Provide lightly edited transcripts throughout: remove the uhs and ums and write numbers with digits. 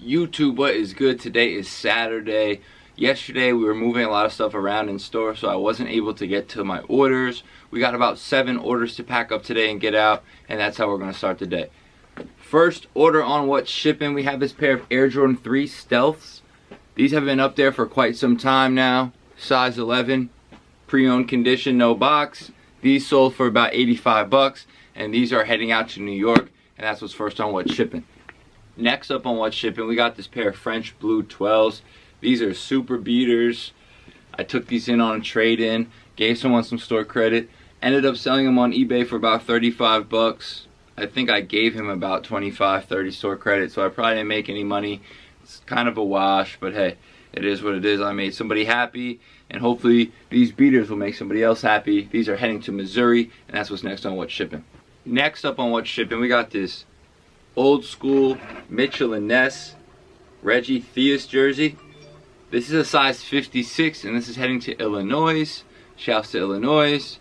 YouTube, what is good? Today is Saturday. Yesterday we were moving a lot of stuff around in store, so I wasn't able to get to my orders. We got about 7 orders to pack up today and get out, and that's how we're going to start the day. First order on what's shipping, we have this pair of Air Jordan 3 Stealths. These have been up there for quite some time now. Size 11, pre-owned condition, no box. These sold for about 85 bucks, and these are heading out to New York, and that's what's first on what's shipping. Next up on what's shipping, we got this pair of French Blue 12s. These are super beaters. I took these in on a trade-in, gave someone some store credit, ended up selling them on eBay for about 35 bucks. I think I gave him about 25, 30 store credit, so I probably didn't make any money. It's kind of a wash, but hey, it is what it is. I made somebody happy, and hopefully these beaters will make somebody else happy. These are heading to Missouri, and that's what's next on what's shipping. Next up on what's shipping, we got this old school Mitchell & Ness Reggie Theus jersey. This is a size 56, and this is heading to Illinois. Shouts to Illinois.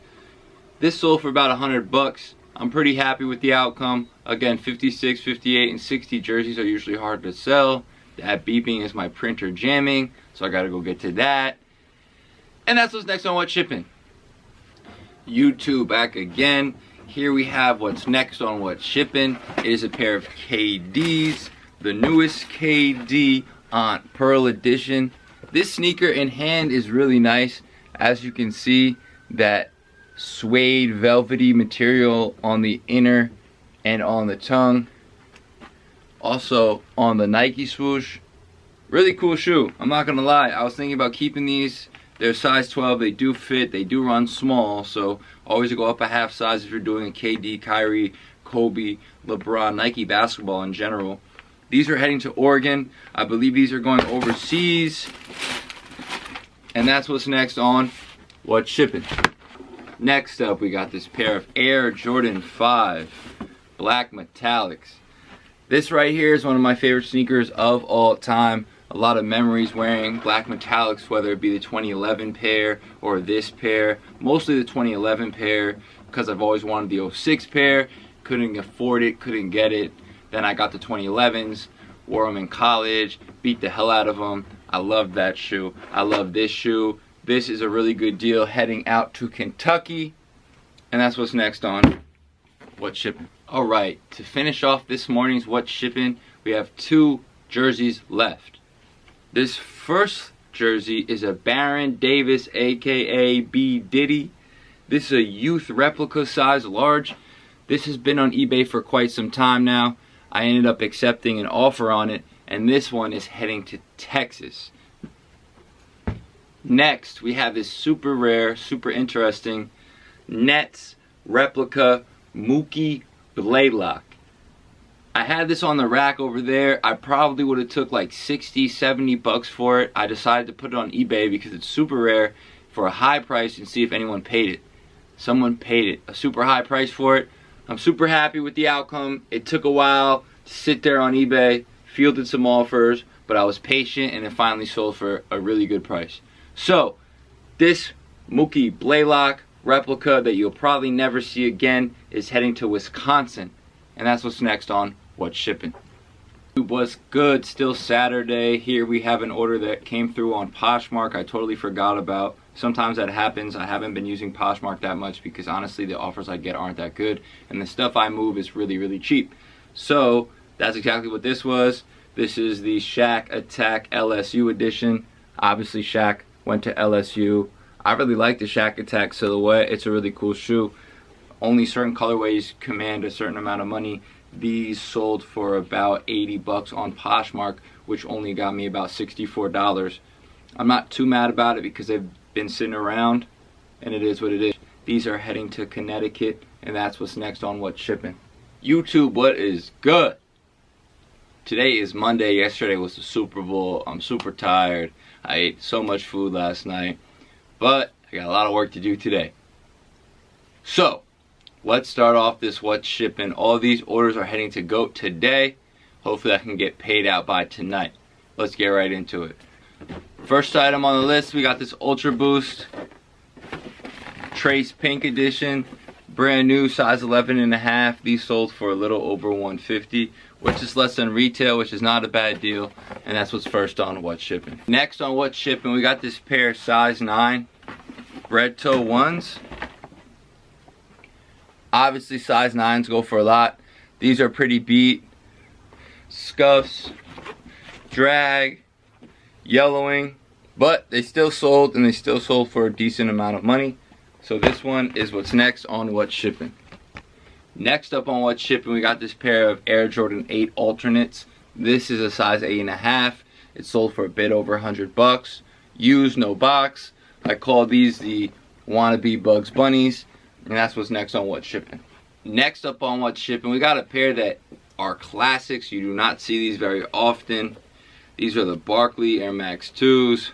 This sold for about 100 bucks. I'm pretty happy with the outcome. Again, 56, 58, and 60 jerseys are usually hard to sell. That beeping is my printer jamming, so I gotta go get to that. And that's what's next on what's shipping. YouTube back again. Here we have what's next on what's shipping. It is a pair of KDs, the newest KD on Pearl Edition. This sneaker in hand is really nice. As you can see, that suede velvety material on the inner and on the tongue. Also on the Nike swoosh. Really cool shoe, I'm not gonna lie. I was thinking about keeping these. They're size 12, they do fit, they do run small, so always go up a half size if you're doing a KD, Kyrie, Kobe, LeBron, Nike basketball in general. These are heading to Oregon. I believe these are going overseas. And that's what's next on what's shipping. Next up, we got this pair of Air Jordan 5 Black Metallics. This right here is one of my favorite sneakers of all time. A lot of memories wearing black metallics, whether it be the 2011 pair or this pair. Mostly the 2011 pair, because I've always wanted the 06 pair. Couldn't afford it, couldn't get it. Then I got the 2011s, wore them in college, beat the hell out of them. I love that shoe. I love this shoe. This is a really good deal heading out to Kentucky. And that's what's next on what's shipping. Alright, to finish off this morning's what's shipping, we have 2 jerseys left. This first jersey is a Baron Davis, aka B Diddy. This is a youth replica size large. This has been on eBay for quite some time now. I ended up accepting an offer on it, and this one is heading to Texas. Next, we have this super rare, super interesting Nets replica Mookie Blaylock. I had this on the rack over there. I probably would have took like 60, 70 bucks for it. I decided to put it on eBay because it's super rare for a high price and see if anyone paid it. Someone paid it. A super high price for it. I'm super happy with the outcome. It took a while to sit there on eBay, fielded some offers, but I was patient and it finally sold for a really good price. So, this Mookie Blaylock replica that you'll probably never see again is heading to Wisconsin. And that's what's next on what's shipping. What's good? Still Saturday. Here we have an order that came through on Poshmark I totally forgot about. Sometimes that happens. I haven't been using Poshmark that much because honestly the offers I get aren't that good. And the stuff I move is really, really cheap. So that's exactly what this was. This is the Shaq Attack LSU edition. Obviously Shaq went to LSU. I really like the Shaq Attack silhouette. It's a really cool shoe. Only certain colorways command a certain amount of money. These sold for about 80 bucks on Poshmark, which only got me about $64. I'm not too mad about it because they've been sitting around, and it is what it is. These are heading to Connecticut, and that's what's next on what's shipping. YouTube, what is good? Today is Monday. Yesterday was the Super Bowl. I'm super tired. I ate so much food last night, but I got a lot of work to do today. So, let's start off this what's shipping. All these orders are heading to go today. Hopefully I can get paid out by tonight. Let's get right into it. First item on the list, we got this Ultra Boost Trace Pink Edition. brand new, size 11.5. These sold for a little over $150, which is less than retail, which is not a bad deal. And that's what's first on What's Shipping. Next on What's Shipping, we got this pair size 9 red toe ones. Obviously size 9s go for a lot. These are pretty beat. Scuffs, drag, yellowing, but they still sold, and they still sold for a decent amount of money. So this one is what's next on What's Shipping. Next up on What's Shipping, we got this pair of Air Jordan 8 alternates. This is a size 8.5. It sold for a bit over $100. Used, no box. I call these the wannabe Bugs Bunnies, and that's what's next on What's Shipping. Next up on What's Shipping, we got a pair that are classics. You do not see these very often. These are the Barkley Air Max 2s,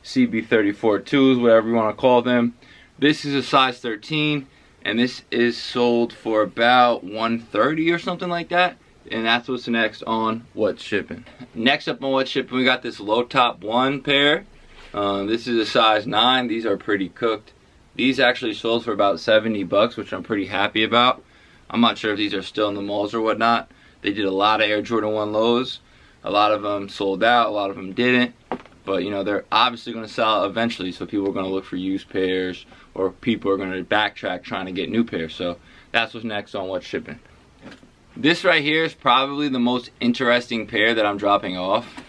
CB34 2s, whatever you want to call them. This is a size 13, and this is sold for about $130 or something like that. And that's what's next on What's Shipping. Next up on What's Shipping, we got this low top 1 pair. This is a size 9. These are pretty cooked. These actually sold for about $70, which I'm pretty happy about. I'm not sure if these are still in the malls or whatnot. They did a lot of Air Jordan 1 lows. A lot of them sold out, a lot of them didn't. But you know, they're obviously going to sell out eventually, so people are going to look for used pairs, or people are going to backtrack trying to get new pairs. So that's what's next on What's Shipping. This right here is probably the most interesting pair that I'm dropping off.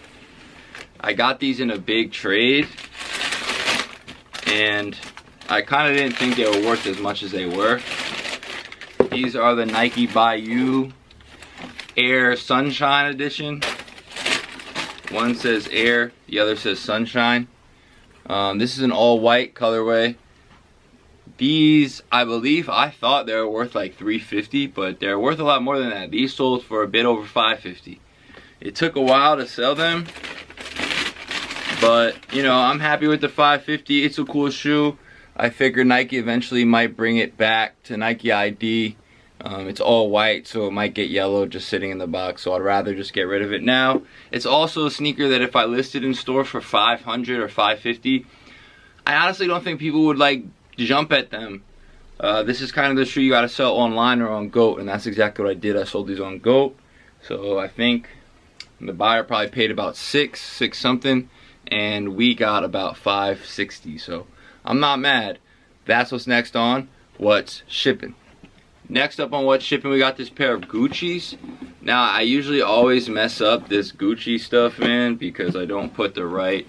I got these in a big trade, and I kind of didn't think they were worth as much as they were. These are the Nike Bayou Air Sunshine Edition. One says Air, the other says Sunshine. This is an all white colorway. These, I believe, I thought they were worth like $350, but they're worth a lot more than that. These sold for a bit over $550. It took a while to sell them, but you know, I'm happy with the $550. It's a cool shoe. I figure Nike eventually might bring it back to Nike ID. It's all white, so it might get yellow just sitting in the box, so I'd rather just get rid of it now. It's also a sneaker that if I listed in store for $500 or $550, I honestly don't think people would like jump at them. This is kind of the shoe you gotta sell online or on GOAT, and that's exactly what I did. I sold these on GOAT, so I think the buyer probably paid about six something, and we got about $560, so I'm not mad. That's what's next on What's Shipping. Next up on What's Shipping, we got this pair of Gucci's. Now, I usually always mess up this Gucci stuff, man, because I don't put the right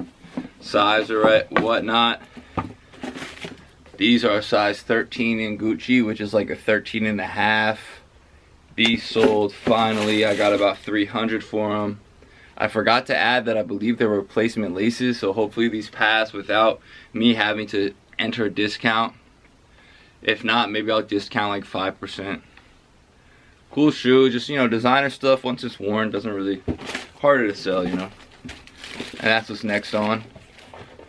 size or right whatnot. These are size 13 in Gucci, which is like a 13.5. These sold finally. I got about $300 for them. I forgot to add that I believe they were replacement laces, so hopefully these pass without me having to enter a discount. If not, maybe I'll discount like 5%. Cool shoe, just, you know, designer stuff. Once it's worn, doesn't really, harder to sell, you know. And that's what's next on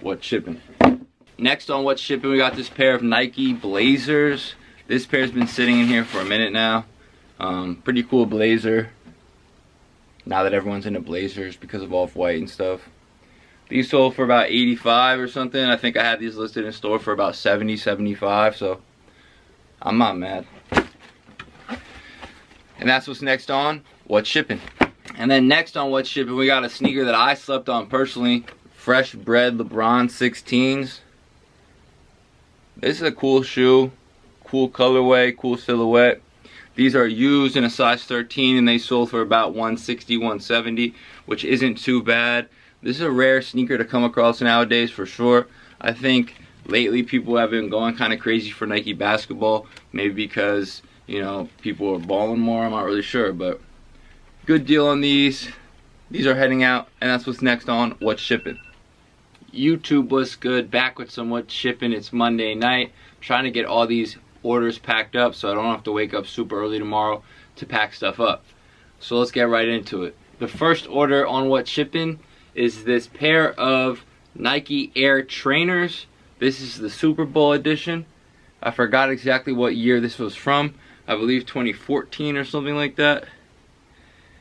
What's Shipping. Next on What's Shipping, we got this pair of Nike Blazers. This pair's been sitting in here for a minute now. Pretty cool blazer. Now that everyone's into blazers because of off-white and stuff. These sold for about $85 or something. I think I had these listed in store for about $70, $75, so I'm not mad. And that's what's next on What's Shipping. And then next on What's Shipping, we got a sneaker that I slept on personally. Fresh Bread LeBron 16s. This is a cool shoe. Cool colorway, cool silhouette. These are used in a size 13, and they sold for about $160, $170, which isn't too bad. This is a rare sneaker to come across nowadays for sure. I think lately people have been going kind of crazy for Nike basketball. Maybe because, you know, people are balling more. I'm not really sure, but good deal on these. These are heading out, and that's what's next on What's Shipping. YouTube, what's good? Back with some What's Shipping. It's Monday night. I'm trying to get all these orders packed up so I don't have to wake up super early tomorrow to pack stuff up. So let's get right into it. The first order on What's Shipping is this pair of Nike Air Trainers. This is the Super Bowl edition. I forgot exactly what year this was from. I believe 2014 or something like that.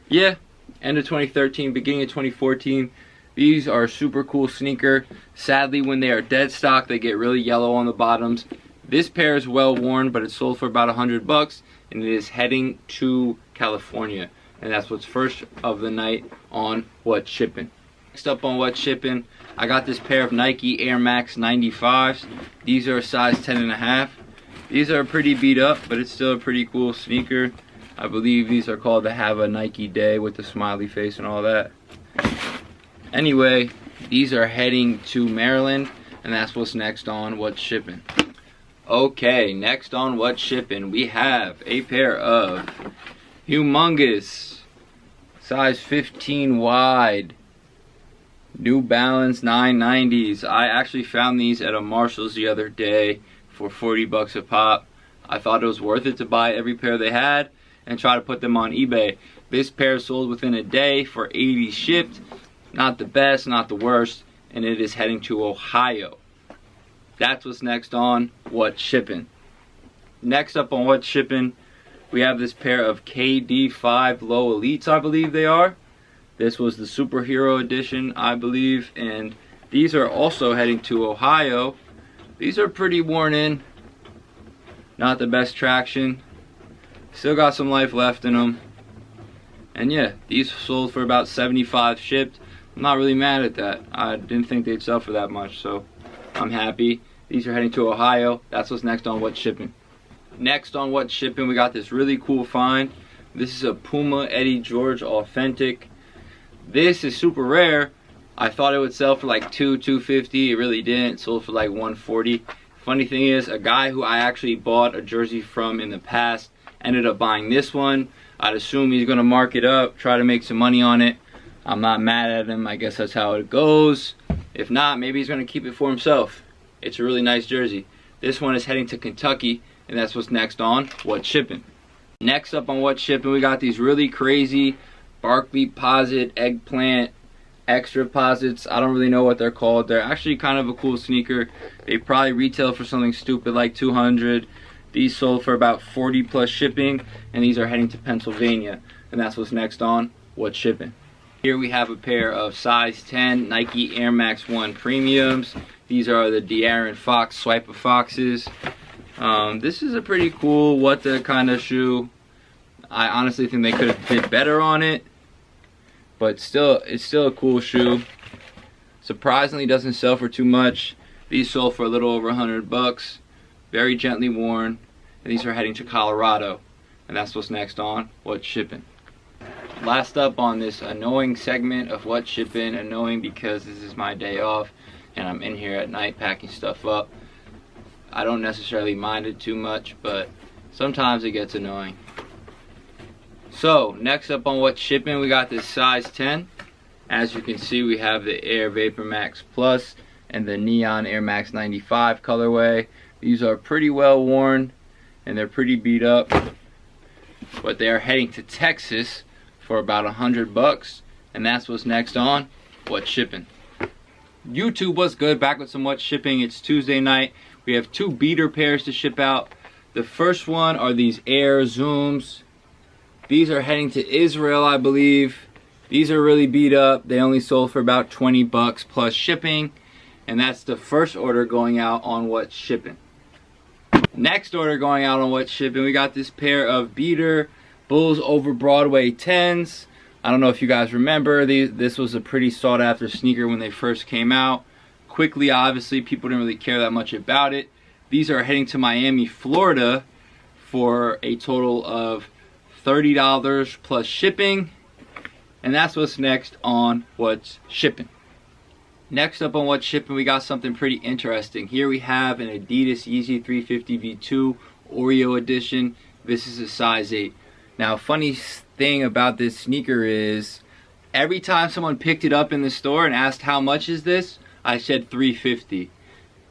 Yeah, end of 2013, beginning of 2014. These are a super cool sneaker. Sadly, when they are dead stock, they get really yellow on the bottoms. This pair is well worn, but it's sold for about $100, and it is heading to California. And that's what's first of the night on What's Shipping. Next up on What's Shipping, I got this pair of Nike Air Max 95s. These are a size 10.5. These are pretty beat up, but it's still a pretty cool sneaker. I believe these are called the Have a Nike Day with the smiley face and all that. Anyway, these are heading to Maryland, and that's what's next on What's Shipping. Okay, next on What's Shipping, we have a pair of humongous size 15 wide New Balance 990s. I actually found these at a Marshall's the other day for 40 bucks a pop. I thought it was worth it to buy every pair they had and try to put them on eBay. This pair sold within a day for 80 shipped. Not the best, not the worst, and it is heading to Ohio. That's what's next on What's Shipping. Next up on What's Shipping, we have this pair of KD5 Low Elites, I believe they are. This was the Superhero Edition, I believe, and these are also heading to Ohio. These are pretty worn in. Not the best traction. Still got some life left in them. And yeah, these sold for about 75 shipped. I'm not really mad at that. I didn't think they'd sell for that much, so I'm happy. These are heading to Ohio. That's what's next on What's Shipping. Next on What's Shipping, we got this really cool find. This is a Puma Eddie George Authentic. This is super rare. I thought it would sell for like $250. It really didn't. It sold for like $140. Funny thing is, a guy who I actually bought a jersey from in the past ended up buying this one. I'd assume he's gonna mark it up, try to make some money on it. I'm not mad at him. I guess that's how it goes. If not, maybe he's gonna keep it for himself. It's a really nice jersey. This one is heading to Kentucky, and that's what's next on What's Shipping. Next up on What's Shipping, we got these really crazy Barkley Posit Eggplant Extra Posits. I don't really know what they're called. They're actually kind of a cool sneaker. They probably retail for something stupid like $200. These sold for about 40 plus shipping, and these are heading to Pennsylvania, and that's what's next on What's Shipping. Here we have a pair of size 10 Nike Air Max 1 Premiums. These are the De'Aaron Fox Swipe of Foxes. This is a pretty cool what the kind of shoe. I honestly think they could have did better on it, but still, it's still a cool shoe. Surprisingly, doesn't sell for too much. These sold for a little over $100. Very gently worn, and these are heading to Colorado, and that's what's next on What's Shipping. Last up on this annoying segment of What's Shipping, annoying because this is my day off and I'm in here at night packing stuff up. I don't necessarily mind it too much, but sometimes it gets annoying. So next up on What's Shipping, we got this size 10. As you can see, we have the Air Vapor Max Plus and the Neon Air Max 95 colorway. These are pretty well worn and they're pretty beat up, but they are heading to Texas for about $100, and that's what's next on What's Shipping. YouTube, what's good? Back with some What's Shipping. It's Tuesday night. We have two beater pairs to ship out. The first one are these Air Zooms. These are heading to Israel, I believe. These are really beat up. They only sold for about 20 bucks plus shipping, and that's the first order going out on What's Shipping. Next order going out on What's Shipping, we got this pair of beater Bulls Over Broadway 10s. I don't know if you guys remember, this was a pretty sought after sneaker when they first came out. Quickly, obviously, people didn't really care that much about it. These are heading to Miami, Florida for a total of $30 plus shipping, and that's what's next on What's Shipping. Next up on What's Shipping, we got something pretty interesting. Here we have an Adidas Yeezy 350 V2 Oreo edition. This is a size 8. Now, funny thing about this sneaker is every time someone picked it up in the store and asked how much is this, I said $350.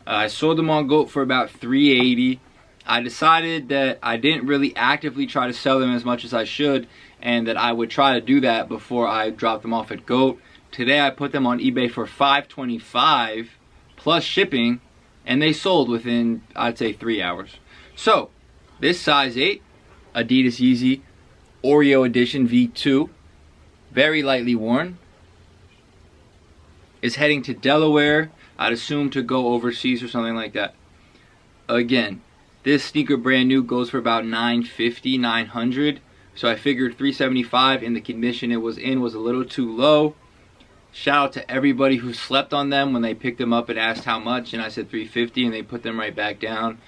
I sold them on GOAT for about $380. I decided that I didn't really actively try to sell them as much as I should, and that I would try to do that before I dropped them off at GOAT. Today I put them on eBay for $525 plus shipping, and they sold within, I'd say, 3 hours. So this size 8 Adidas Yeezy Oreo Edition V2, very lightly worn, is heading to Delaware. I'd assume to go overseas or something like that. Again, This sneaker brand new goes for about $950, $900. So I figured $375 in the condition it was in was a little too low. Shout out to everybody who slept on them when they picked them up and asked how much, and I said $350, and they put them right back down.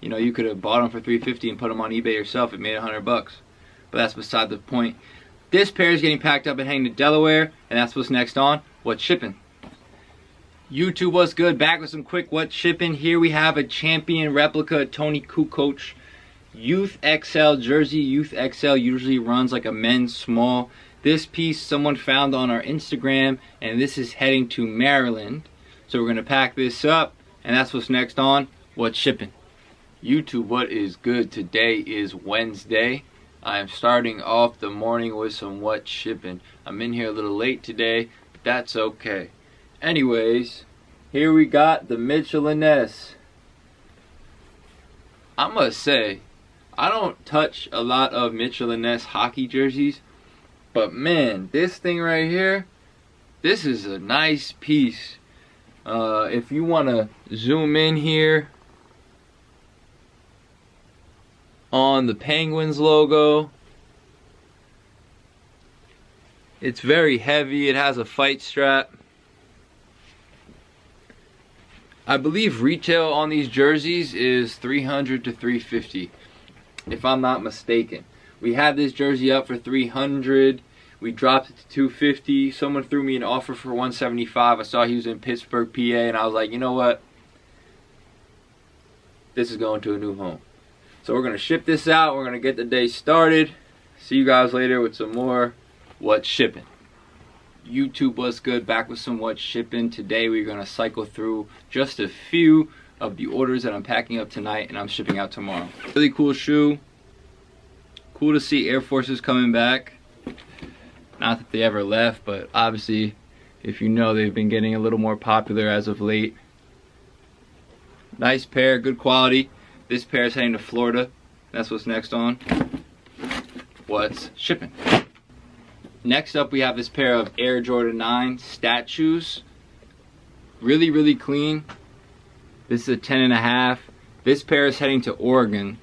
You know, you could have bought them for $350 and put them on eBay yourself. It made $100, but that's beside the point. This pair is getting packed up and heading to Delaware, and that's what's next on What's Shipping. YouTube, what's good? Back with some quick What's Shipping. Here we have a champion replica Tony Kukoc Youth XL jersey. Youth XL usually runs like a men's small. This piece someone found on our Instagram, and this is heading to Maryland. So we're going to pack this up, and that's what's next on What's Shipping. YouTube, what is good? Today is Wednesday. I am starting off the morning with some What's Shipping. I'm in here a little late today, but that's okay. Anyways, here we got the Mitchell & Ness. I must say, I don't touch a lot of Mitchell & Ness hockey jerseys, but man, this thing right here, this is a nice piece. If you want to zoom in here on the Penguins logo, it's very heavy. It has a fight strap. I believe retail on these jerseys is $300 to $350, if I'm not mistaken. We had this jersey up for $300. We dropped it to $250. Someone threw me an offer for $175. I saw he was in Pittsburgh, PA, and I was like, you know what? This is going to a new home. So we're going to ship this out. We're going to get the day started. See you guys later with some more What's Shipping. YouTube, what's good? Back with some What's Shipping. Today we're going to cycle through just a few of the orders that I'm packing up tonight and I'm shipping out tomorrow. Really cool shoe. Cool to see Air Forces coming back. Not that they ever left, but obviously, if you know, they've been getting a little more popular as of late. Nice pair, good quality. This pair is heading to Florida. That's what's next on What's Shipping. Next up, we have this pair of Air Jordan 9 stat shoes. Really, really clean. This is a 10.5. This pair is heading to Oregon.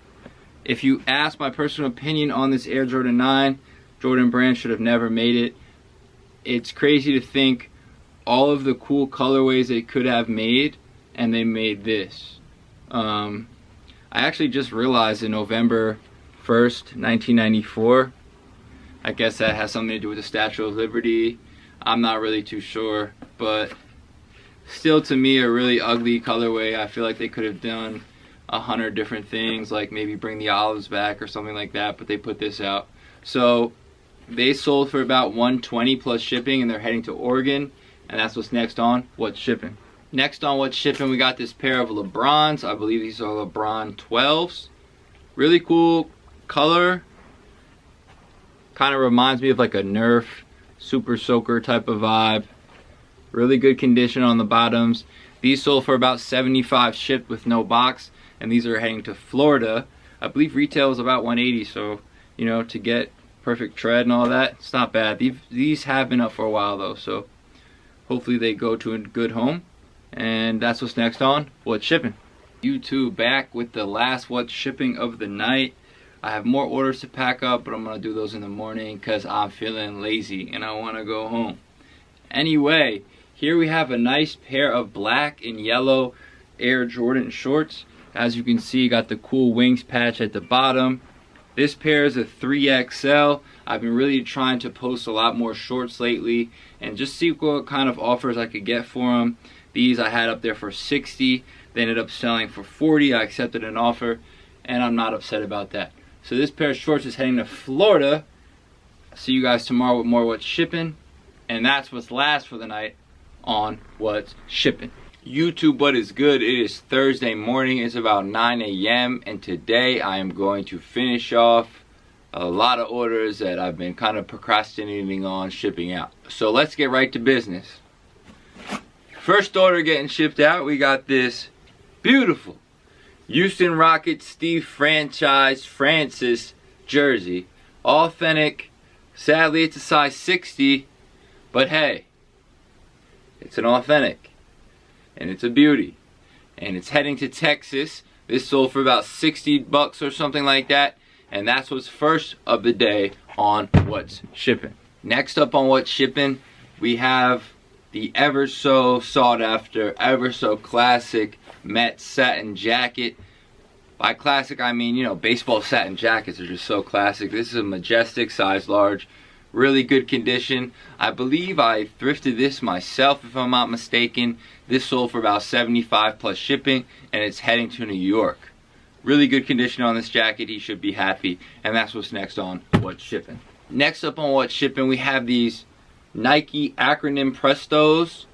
If you ask my personal opinion on this Air Jordan 9, Jordan Brand should have never made it. It's crazy to think all of the cool colorways they could have made, and they made this. I actually just realized in November 1st, 1994, I guess that has something to do with the Statue of Liberty. I'm not really too sure, but still, to me, a really ugly colorway. I feel like they could have done 100 different things, like maybe bring the olives back or something like that, but they put this out. So they sold for about $120 plus shipping, and they're heading to Oregon, and that's what's next on What's Shipping. Next on What's Shipping, we got this pair of LeBrons. I believe these are LeBron 12s. Really cool color. Kind of reminds me of like a Nerf Super Soaker type of vibe. Really good condition on the bottoms. These sold for about $75 shipped with no box, and these are heading to Florida. I believe retail is about $180, so you know, to get perfect tread and all that, it's not bad. These have been up for a while though, so hopefully they go to a good home. And that's what's next on What's Shipping. YouTube, back with the last What's Shipping of the night. I have more orders to pack up, but I'm going to do those in the morning because I'm feeling lazy and I want to go home. Anyway, here we have a nice pair of black and yellow Air Jordan shorts. As you can see, got the cool wings patch at the bottom. This pair is a 3XL. I've been really trying to post a lot more shorts lately and just see what kind of offers I could get for them. These I had up there for $60. They ended up selling for $40. I accepted an offer and I'm not upset about that. So this pair of shorts is heading to Florida. See you guys tomorrow with more What's Shipping. And that's what's last for the night on What's Shipping. YouTube, what is good? It is Thursday morning. It's about 9 a.m. and today I am going to finish off a lot of orders that I've been kind of procrastinating on shipping out. So let's get right to business. First order getting shipped out, we got this beautiful Houston Rockets Steve Francis jersey. Authentic. Sadly, it's a size 60, but hey, it's an authentic. And it's a beauty. And it's heading to Texas. This sold for about 60 bucks or something like that. And that's what's first of the day on What's Shipping. Next up on What's Shipping, we have the ever so sought after, ever so classic Met satin jacket. By classic, I mean, you know, baseball satin jackets are just so classic. This is a majestic, size large, really good condition. I believe I thrifted this myself, if I'm not mistaken. This sold for about 75 plus shipping, and it's heading to New York. Really good condition on this jacket. He should be happy. And that's what's next on What's Shipping. Next up on What's Shipping, we have these Nike acronym Prestos.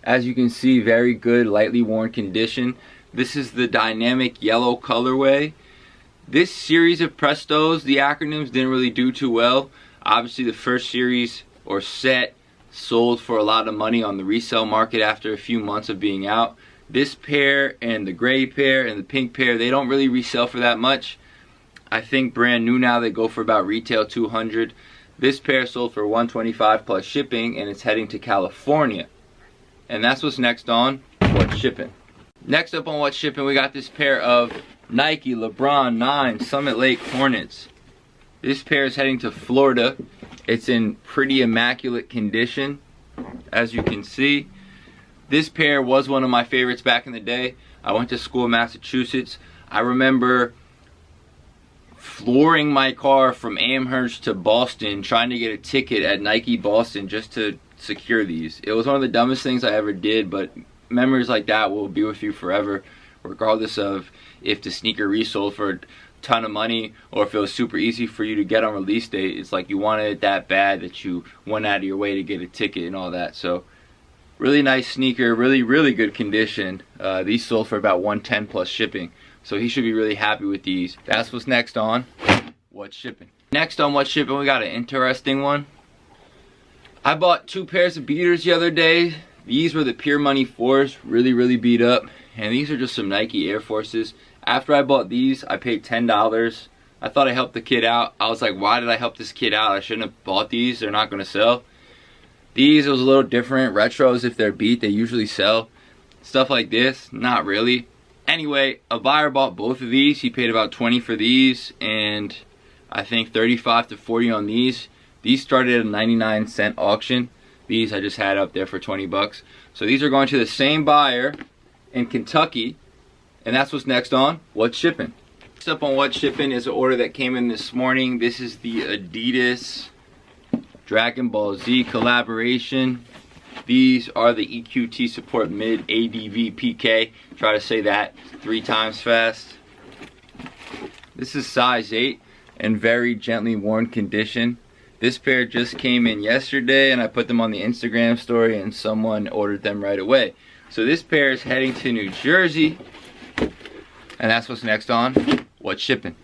As you can see, very good, lightly worn condition. This is the dynamic yellow colorway. This series of Prestos, the acronyms didn't really do too well. Obviously the first series or set sold for a lot of money on the resale market after a few months of being out. This pair and the gray pair and the pink pair, they don't really resell for that much. I think brand new now they go for about retail $200. This pair sold for $125 plus shipping, and it's heading to California. And that's what's next on What's Shipping. Next up on What's Shipping, we got this pair of Nike LeBron 9 Summit Lake Hornets. This pair is heading to Florida. It's in pretty immaculate condition, as you can see. This pair was one of my favorites back in the day. I went to school in Massachusetts. I remember flooring my car from Amherst to Boston trying to get a ticket at Nike Boston just to secure these. It was one of the dumbest things I ever did, but memories like that will be with you forever, regardless of if the sneaker resold for a ton of money or if it was super easy for you to get on release date. It's like you wanted it that bad that you went out of your way to get a ticket and all that. So really nice sneaker, really good condition. These sold for about $110 plus shipping, so he should be really happy with these. That's what's next on What's Shipping. Next on What's Shipping, we got an interesting one. I bought 2 pairs of beaters the other day. These were the Pure Money 4s, really beat up, and these are just some Nike Air Forces. After I bought these, I paid $10. I thought I helped the kid out. I was like, why did I help this kid out? I shouldn't have bought these. They're not going to sell. These, it was a little different. Retros, if they're beat, they usually sell. Stuff like this, not really. Anyway, a buyer bought both of these. He paid about $20 for these, and I think $35 to $40 on these. These started at a 99-cent auction. These I just had up there for 20 bucks. So these are going to the same buyer in Kentucky, and that's what's next on What's Shipping. Next up on What's Shipping is an order that came in this morning. This is the Adidas Dragon Ball Z collaboration. These are the EQT Support Mid ADV PK. Try to say that 3 times fast. This is size 8 and very gently worn condition. This pair just came in yesterday, and I put them on the Instagram story, and someone ordered them right away. So this pair is heading to New Jersey, and that's what's next on What's Shipping.